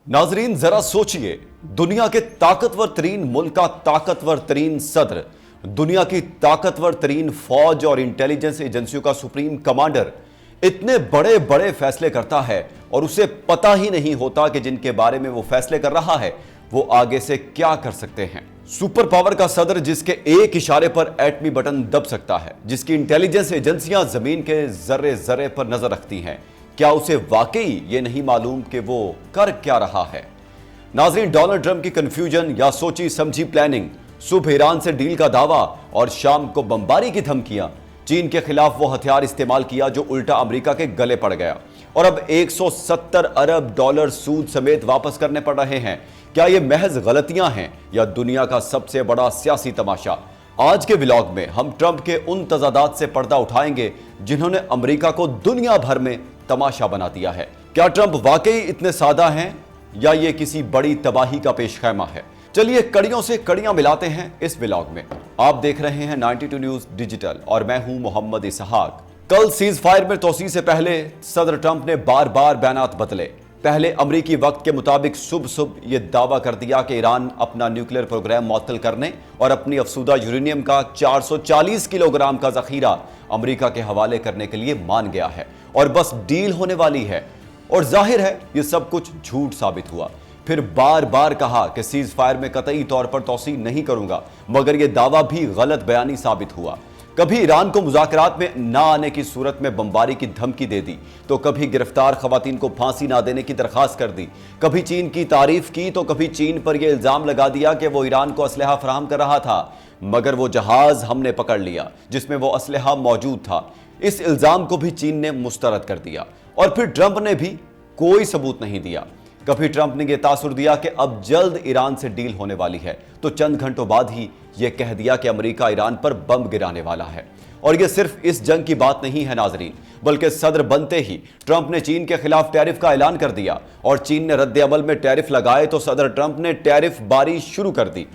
नाजरीन जरा सोचिए, दुनिया के ताकतवर तरीन मुल्क का ताकतवर तरीन सदर, दुनिया की ताकतवर तरीन फौज और इंटेलिजेंस एजेंसियों का सुप्रीम कमांडर इतने बड़े बड़े फैसले करता है और उसे पता ही नहीं होता कि जिनके बारे में वो फैसले कर रहा है वो आगे से क्या कर सकते हैं। सुपर पावर का सदर जिसके एक इशारे पर एटमी बटन दब सकता है, जिसकी इंटेलिजेंस एजेंसियां जमीन के जर्रे जर्रे पर नजर रखती हैं, क्या उसे वाकई ये नहीं मालूम कि वो कर क्या रहा है। नाजरीन, डोनाल्ड ट्रंप की कंफ्यूजन या सोची समझी प्लानिंग, सुबह ईरान से डील का दावा और शाम को बमबारी की धमकियां, चीन के खिलाफ वो हथियार इस्तेमाल किया जो उल्टा अमेरिका के गले पड़ गया और अब 170 अरब डॉलर सूद समेत वापस करने पड़ रहे हैं। क्या ये महज गलतियां हैं या दुनिया का सबसे बड़ा सियासी तमाशा? आज के व्लॉग में हम ट्रंप के उन तजादात से पर्दा उठाएंगे जिन्होंने अमेरिका को दुनिया भर में तमाशा बना दिया है। क्या ट्रंप वाकई इतने सादा हैं या ये किसी बड़ी तबाही का पेशखैमा है? चलिए कड़ियों से कड़ियां मिलाते हैं इस व्लॉग में। आप देख रहे हैं 92 न्यूज डिजिटल और मैं हूं मोहम्मद इसहाक। कल सीज फायर में तोसी से पहले सदर ट्रंप ने बार बार बयानात बदले। पहले अमरीकी वक्त के मुताबिक सुबह यह दावा कर दिया कि ईरान अपना न्यूक्लियर प्रोग्राम मुअत्तल करने और अपनी अफसूदा यूरेनियम का 440 किलोग्राम का जखीरा अमरीका के हवाले करने के लिए मान गया है और बस डील होने वाली है। और जाहिर है यह सब कुछ झूठ साबित हुआ। फिर बार बार कहा कि सीज फायर में कतई तौर पर तोसी नहीं करूंगा, मगर यह दावा भी गलत बयानी साबित हुआ। कभी ईरान को मुज़ाकरात में ना आने की सूरत में बमबारी की धमकी दे दी, तो कभी गिरफ्तार खवातीन को फांसी ना देने की दरखास्त कर दी, कभी चीन की तारीफ की तो कभी चीन पर यह इल्जाम लगा दिया कि वो ईरान को असलहा फराहम कर रहा था, मगर वो जहाज हमने पकड़ लिया जिसमें वो असलहा मौजूद था। इस इल्जाम को भी चीन ने मुस्तरद कर दिया और फिर ट्रंप ने भी कोई सबूत नहीं दिया। कभी ट्रंप ने यह तासुर दिया कि अब जल्द ईरान से डील होने वाली है, तो चंद घंटों बाद ही यह कह दिया कि अमेरिका ईरान पर बम गिराने वाला है। और यह सिर्फ इस जंग की बात नहीं है नाजरीन, बल्कि सदर बनते ही ट्रंप ने चीन के खिलाफ टैरिफ का ऐलान कर दिया और चीन ने रद्द अमल में टैरिफ लगाए तो सदर ट्रंप ने टैरिफ बारी शुरू कर दी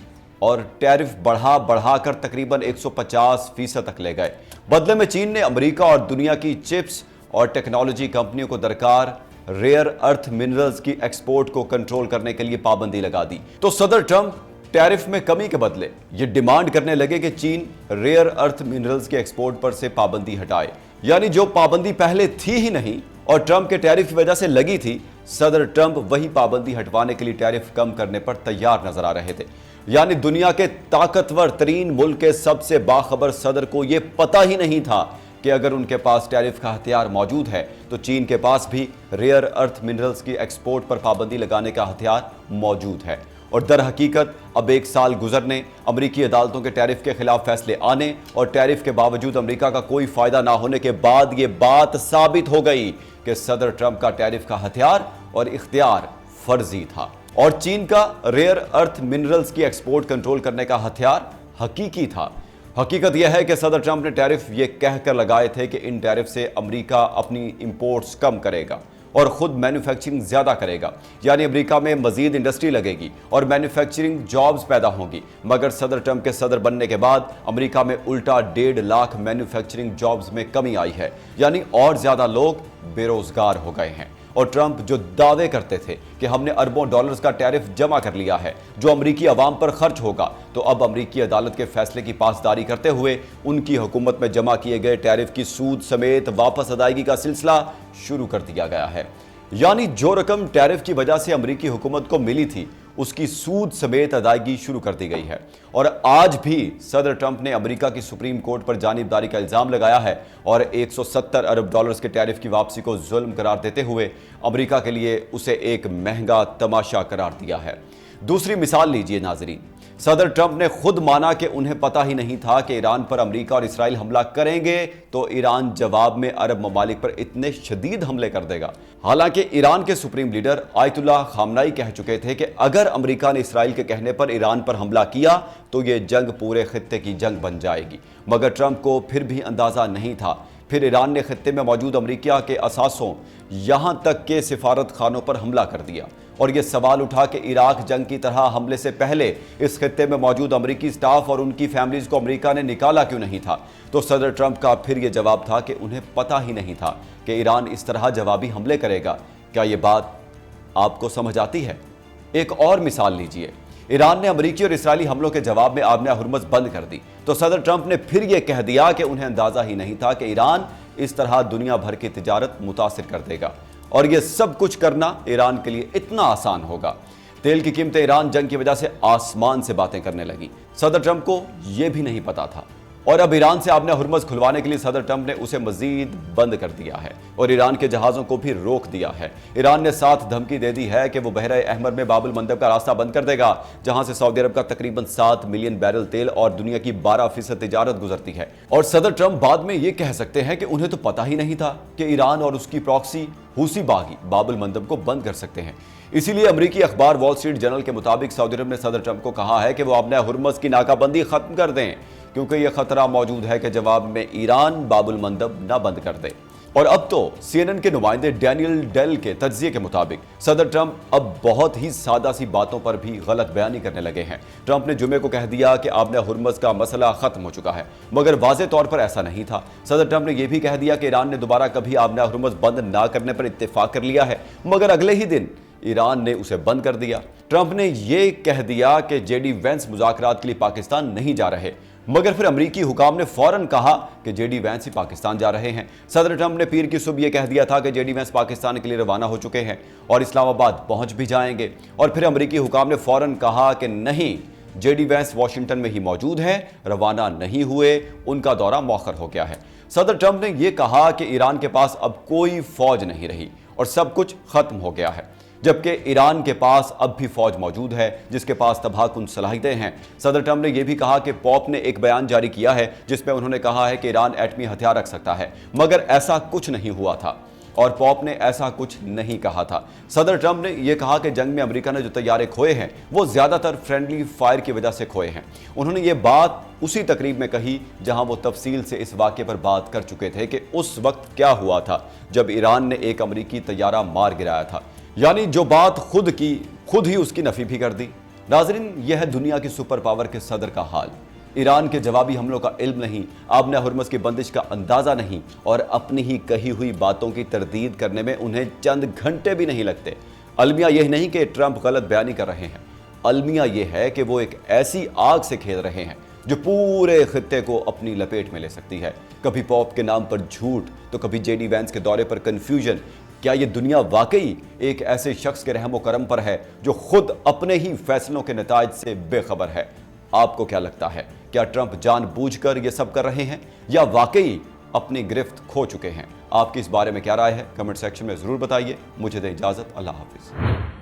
और टैरिफ बढ़ा बढ़ाकर तकरीबन 150% तक ले गए। बदले में चीन ने अमेरिका और दुनिया की चिप्स और टेक्नोलॉजी कंपनियों को दरकार रेयर अर्थ मिनरल्स की एक्सपोर्ट को कंट्रोल करने के लिए पाबंदी लगा दी। तो सदर ट्रंप टैरिफ में कमी के बदले ये डिमांड करने लगे कि चीन रेयर अर्थ मिनरल्स के एक्सपोर्ट पर से पाबंदी हटाए, यानी जो पाबंदी पहले थी ही नहीं और ट्रंप के टैरिफ की वजह से लगी थी, सदर ट्रंप वही पाबंदी हटवाने के लिए टैरिफ कम करने पर तैयार नजर आ रहे थे। यानी दुनिया के ताकतवर तरीन मुल्क के सबसे बाखबर सदर को यह पता ही नहीं था कि अगर उनके पास टैरिफ का हथियार मौजूद है तो चीन के पास भी रेयर अर्थ मिनरल्स की एक्सपोर्ट पर पाबंदी लगाने का हथियार मौजूद है। और दर हकीकत अब 1 साल गुजरने, अमरीकी अदालतों के टैरिफ के खिलाफ फैसले आने और टैरिफ के बावजूद अमरीका का कोई फायदा ना होने के बाद ये बात साबित हो गई कि सदर ट्रंप का टैरिफ का हथियार और इख्तियार फर्जी था और चीन का रेयर अर्थ मिनरल्स की एक्सपोर्ट कंट्रोल करने का हथियार हकीकी था। हकीकत यह है कि सदर ट्रंप ने टैरिफ ये कहकर लगाए थे कि इन टैरिफ से अमेरिका अपनी इंपोर्ट्स कम करेगा और खुद मैन्युफैक्चरिंग ज्यादा करेगा, यानी अमेरिका में मजीद इंडस्ट्री लगेगी और मैन्युफैक्चरिंग जॉब्स पैदा होंगी। मगर सदर ट्रंप के सदर बनने के बाद अमेरिका में उल्टा 1.5 लाख मैन्युफैक्चरिंग जॉब्स में कमी आई है, यानी और ज्यादा लोग बेरोजगार हो गए हैं। और ट्रंप जो दावे करते थे कि हमने अरबों डॉलर्स का टैरिफ जमा कर लिया है जो अमरीकी अवाम पर खर्च होगा, तो अब अमरीकी अदालत के फैसले की पासदारी करते हुए उनकी हुकूमत में जमा किए गए टैरिफ की सूद समेत वापस अदायगी का सिलसिला शुरू कर दिया गया है। यानी जो रकम टैरिफ की वजह से अमरीकी हुकूमत को मिली थी उसकी सूद समेत अदायगी शुरू कर दी गई है। और आज भी सदर ट्रंप ने अमेरिका की सुप्रीम कोर्ट पर जानिबदारी का इल्जाम लगाया है और 170 अरब डॉलर्स के टैरिफ की वापसी को जुल्म करार देते हुए अमेरिका के लिए उसे एक महंगा तमाशा करार दिया है। दूसरी मिसाल लीजिए नाजरीन, सदर ट्रंप ने खुद माना कि उन्हें पता ही नहीं था कि ईरान पर अमेरिका और इसराइल हमला करेंगे तो ईरान जवाब में अरब ममालिक पर इतने शदीद हमले कर देगा। हालांकि ईरान के सुप्रीम लीडर आयतुल्लाह खामनाई कह चुके थे कि अगर अमेरिका ने इसराइल के कहने पर ईरान पर हमला किया तो यह जंग पूरे खित्ते की जंग बन जाएगी, मगर ट्रंप को फिर भी अंदाजा नहीं था। फिर ईरान ने खित्ते में मौजूद अमेरिका के असासों यहां तक के सिफारत खानों पर हमला कर दिया और यह सवाल उठा कि इराक जंग की तरह हमले से पहले इस खित्ते में मौजूद अमेरिकी स्टाफ और उनकी फैमिलीज को अमेरिका ने निकाला क्यों नहीं था। तो सदर ट्रंप का फिर यह जवाब था कि उन्हें पता ही नहीं था कि ईरान इस तरह जवाबी हमले करेगा। क्या यह बात आपको समझ आती है? एक और मिसाल लीजिए, ईरान ने अमेरिकी और इस्राएली हमलों के जवाब में आबना हुर्मुज़ बंद कर दी तो सदर ट्रंप ने फिर यह कह दिया कि उन्हें अंदाजा ही नहीं था कि ईरान इस तरह दुनिया भर की तिजारत मुतासिर कर देगा और यह सब कुछ करना ईरान के लिए इतना आसान होगा। तेल की कीमतें ईरान जंग की वजह से आसमान से बातें करने लगी। सदर ट्रंप को यह भी नहीं पता था और अब ईरान से आबना हुर्मुज़ खुलवाने के लिए सदर ट्रंप ने उसे मजीद बंद कर दिया है और ईरान के जहाज़ों को भी रोक दिया है। ईरान ने साथ धमकी दे दी है कि वो बहरा अहमर में बाबुल मंदब का रास्ता बंद कर देगा, जहां से सऊदी अरब का तकरीबन 7 मिलियन बैरल तेल और दुनिया की 12% तिजारत गुजरती है। और सदर ट्रंप बाद में ये कह सकते हैं कि उन्हें तो पता ही नहीं था कि ईरान और उसकी प्रॉक्सी हूसी बागी बाबुल मंदब को बंद कर सकते हैं। इसीलिए अमेरिकी अखबार वॉल स्ट्रीट जर्नल के मुताबिक सऊदी अरब ने सदर ट्रंप को कहा है कि वो आबना हुर्मुज़ की नाकाबंदी खत्म कर दें, क्योंकि यह खतरा मौजूद है कि जवाब में ईरान बाबुल मंदब न बंद कर दे। और अब तो CNN के नुमाइंदे डैनियल डेल के तज्जिए के मुताबिक सदर ट्रंप अब बहुत ही सादा सी बातों पर भी गलत बयानी करने लगे हैं। ट्रंप ने जुमे को कह दिया कि आबना हुर्मुज़ का मसला खत्म हो चुका है, मगर वाज़े तौर पर ऐसा नहीं था। सदर ट्रंप ने यह भी कह दिया कि ईरान ने दोबारा कभी आबना हुर्मुज़ बंद ना करने पर इत्तेफाक कर लिया है, मगर अगले ही दिन ईरान ने उसे बंद कर दिया। ट्रंप ने यह कह दिया कि जेडी वेंस मुज़ाकरात के लिए पाकिस्तान नहीं जा रहे, मगर फिर अमेरिकी हुकाम ने फौरन कहा कि जेडी वेंस ही पाकिस्तान जा रहे हैं। सदर ट्रंप ने पीर की सुबह यह कह दिया था कि जेडी वेंस पाकिस्तान के लिए रवाना हो चुके हैं और इस्लामाबाद पहुंच भी जाएंगे, और फिर अमेरिकी हुकाम ने फौरन कहा कि नहीं, जेडी वेंस वाशिंगटन में ही मौजूद हैं, रवाना नहीं हुए, उनका दौरा मौखर हो गया है। सदर ट्रंप ने यह कहा कि ईरान के पास अब कोई फौज नहीं रही और सब कुछ खत्म हो गया है, जबकि ईरान के पास अब भी फौज मौजूद है जिसके पास तबाहकुन सलाहियतें हैं। सदर ट्रंप ने यह भी कहा कि पॉप ने एक बयान जारी किया है जिसमें उन्होंने कहा है कि ईरान एटमी हथियार रख सकता है, मगर ऐसा कुछ नहीं हुआ था और पॉप ने ऐसा कुछ नहीं कहा था। सदर ट्रंप ने यह कहा कि जंग में अमेरिका ने जो तैयारे खोए हैं वो ज्यादातर फ्रेंडली फायर की वजह से खोए हैं। उन्होंने ये बात उसी तकरीब में कही जहां वो तफसील से इस वाक़े पर बात कर चुके थे कि उस वक्त क्या हुआ था जब ईरान ने एक अमेरिकी तैयारा मार गिराया था, यानी जो बात खुद की खुद ही उसकी नफी भी कर दी। नाज़रीन, यह है दुनिया की सुपर पावर के सदर का हाल। ईरान के जवाबी हमलों का इल्म नहीं, आबना हुर्मुज़ की बंदिश का अंदाज़ा नहीं और अपनी ही कही हुई बातों की तरदीद करने में उन्हें चंद घंटे भी नहीं लगते। अलमिया यह नहीं कि ट्रंप गलत बयानी कर रहे हैं, अलमिया यह है कि वो एक ऐसी आग से खेल रहे हैं जो पूरे खित्ते को अपनी लपेट में ले सकती है। कभी पॉप के नाम पर झूठ तो कभी जेडी वेंस के दौरे पर कन्फ्यूजन। क्या ये दुनिया वाकई एक ऐसे शख्स के रहमो करम पर है जो खुद अपने ही फैसलों के नताज से बेखबर है? आपको क्या लगता है, क्या ट्रंप जानबूझकर ये सब कर रहे हैं या वाकई अपनी गिरफ्त खो चुके हैं? आपकी इस बारे में क्या राय है? कमेंट सेक्शन में जरूर बताइए। मुझे दें इजाजत। अल्लाह हाफिज।